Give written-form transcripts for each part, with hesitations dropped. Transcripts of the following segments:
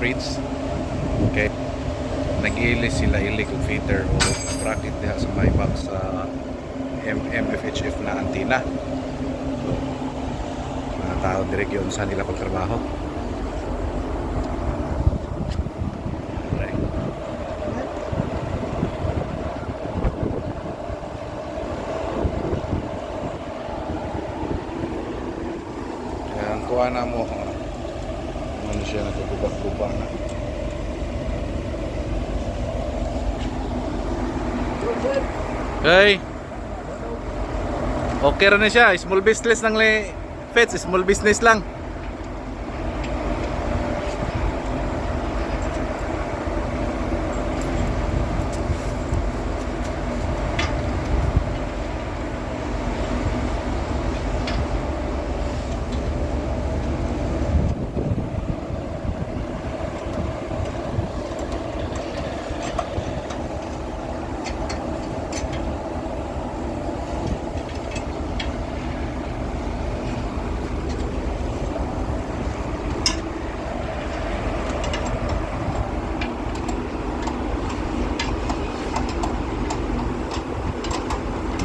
bridge. Okay. Nag-ilis sila ilig og feeder o bracket diha sa may box sa MFHF na antenna. So, mga tao direkyon sa nila pagtrabaho. Ang kuha na mo, ano siya, nagkagubak-guba na. Okay. Okay rin na siya. Small business lang Feds, small business lang.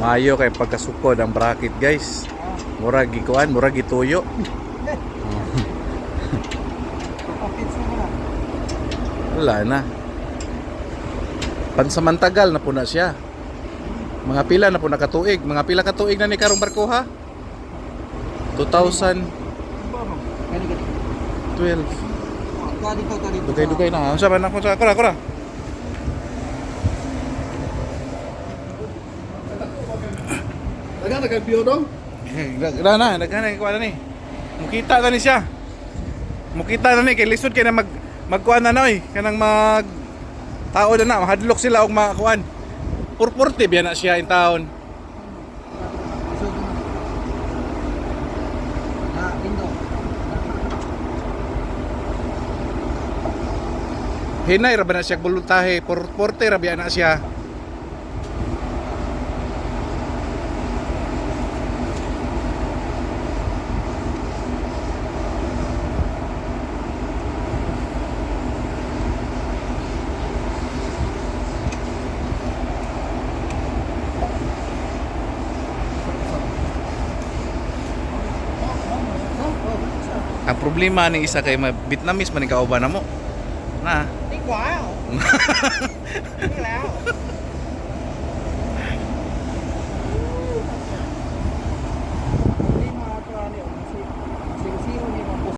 Mayo kay pagkasukod ang bracket, guys. Murag gikuan, murag gituyo. Wala na. Pansamantagal na po na siya. Mga pila na po nakatuig. Mga pila katuig na ni karong barko ha? 2012. Dugay-dugay na. Unsa man ako sa kura. Nagbiyo dong? Nagkana ni. Mukita na ni siya. Mukita na ni kay lisod kay na magkuan na noy, kanang mag tao na mahadlok sila og makuan. Purporte biya na siya in taon. Hinay ra ba na siya bulutahe, purporte ra biya na siya. Ang problema ni isa kay Vietnamese man ikaw ba na mo? Na. Wow. Đi lao.